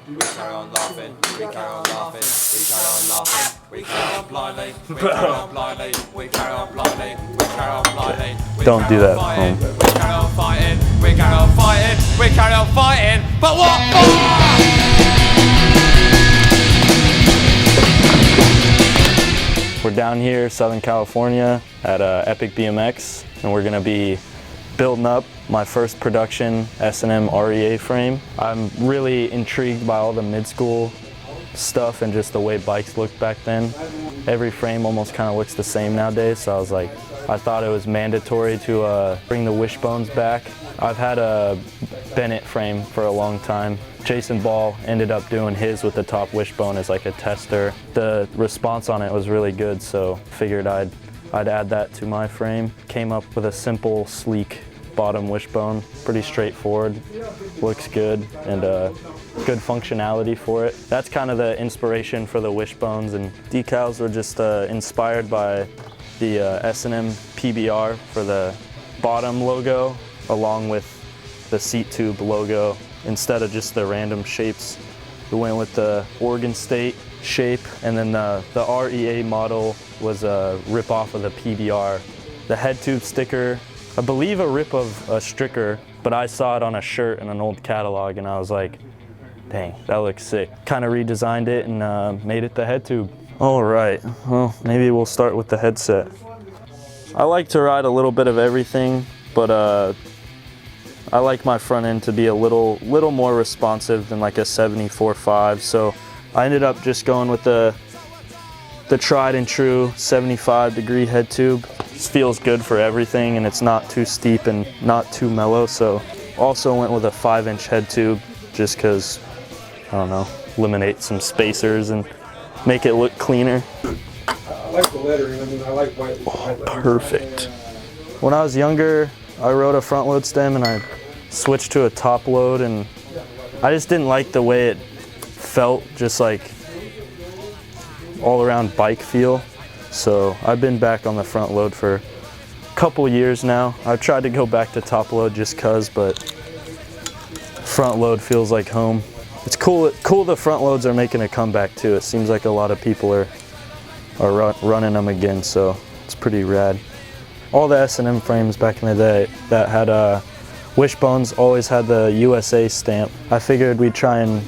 we carry on laughing, we carry on laughing, we carry on laughing, we carry on blindly, we carry on blindly, we carry on blindly, we carry on blindly. Don't do that at home. We carry on fighting, we carry on fighting, we carry on fighting, but what for? We're down here, Southern California, at Epic BMX, and we're gonna be building up my first production S&M Rea frame. I'm really intrigued by all the mid-school stuff and just the way bikes looked back then. Every frame almost kind of looks the same nowadays, so I thought it was mandatory to bring the wishbones back. I've had a Bennett frame for a long time. Jason Ball ended up doing his with the top wishbone as like a tester. The response on it was really good, so figured I'd add that to my frame. Came up with a simple, sleek bottom wishbone, pretty straightforward, looks good, and good functionality for it. That's kind of the inspiration for the wishbones, and decals were just inspired by the S&M PBR for the bottom logo, along with the seat tube logo. Instead of just the random shapes, we went with the Oregon State shape, and then the Rea model was a rip off of the PBR. The head tube sticker, I believe a rip of a stricker, but I saw it on a shirt in an old catalog and I was like, dang, that looks sick. Kind of redesigned it and made it the head tube. All right, well, maybe we'll start with the headset. I like to ride a little bit of everything, but I like my front end to be a little more responsive than like a 74.5, so I ended up just going with the tried and true 75-degree head tube. This feels good for everything, and it's not too steep and not too mellow, so also went with a 5-inch head tube just because, I don't know, eliminate some spacers and make it look cleaner. I like the lettering. I mean, I like white. Oh, perfect. When I was younger, I rode a front load stem and I switched to a top load, and I just didn't like the way it felt, just like all around bike feel. So I've been back on the front load for a couple years now. I've tried to go back to top load just cause, but front load feels like home. It's cool the front loads are making a comeback too. It seems like a lot of people are running them again, so it's pretty rad. All the S&M frames back in the day that had wishbones always had the USA stamp. I figured we'd try and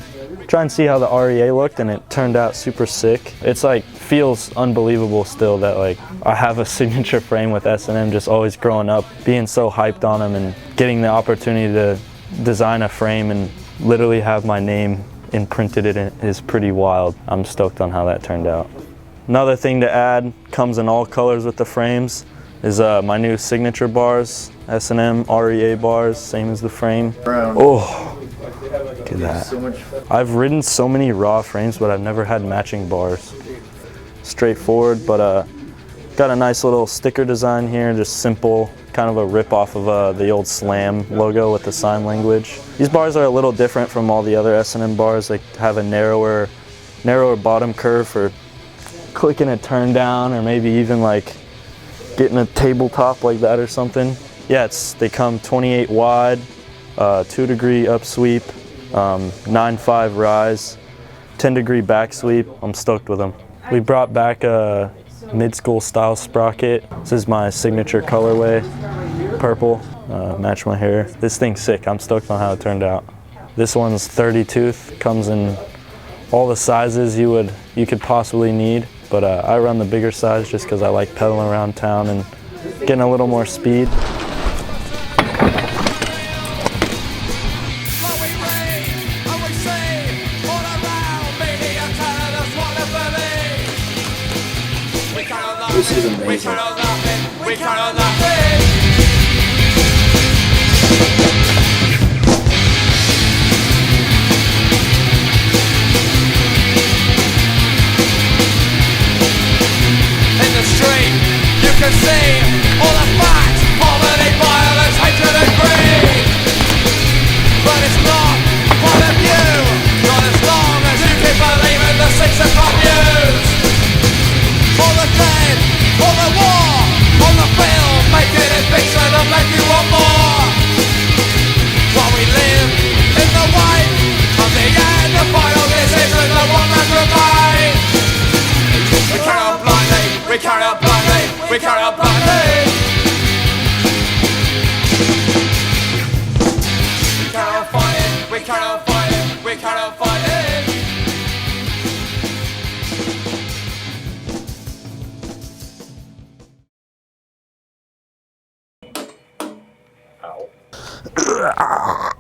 see how the Rea looked, and it turned out super sick. It's like feels unbelievable still that like I have a signature frame with S&M, just always growing up, being so hyped on them and getting the opportunity to design a frame and literally have my name imprinted in it is pretty wild. I'm stoked on how that turned out. Another thing to add, comes in all colors with the frames, is my new signature bars, S&M Rea bars, same as the frame. Oh, look at that. I've ridden so many raw frames, but I've never had matching bars. Straightforward, but got a nice little sticker design here, just simple, kind of a rip off of the old Slam logo with the sign language. These bars are a little different from all the other S&M bars. They have a narrower bottom curve for clicking a turn down, or maybe even like getting a tabletop like that or something. Yeah, they come 28 wide, 2-degree up sweep, 9.5 rise, 10-degree back sweep. I'm stoked with them. We brought back a mid-school style Sprocket. This is my signature colorway, purple, match my hair. This thing's sick. I'm stoked on how it turned out. This one's 30 tooth, comes in all the sizes you could possibly need, but I run the bigger size just because I like pedaling around town and getting a little more speed. This is amazing. We carry on laughing, we carry on laughing. In the street, you can see all the facts, poverty, violence, hatred and greed. But it's not one of you, not as long as you keep believing the 6 o'clock news. All the dead, all the war, all the film, We cannot find it. We cannot find it. We cannot find it. We cannot find it. Ow.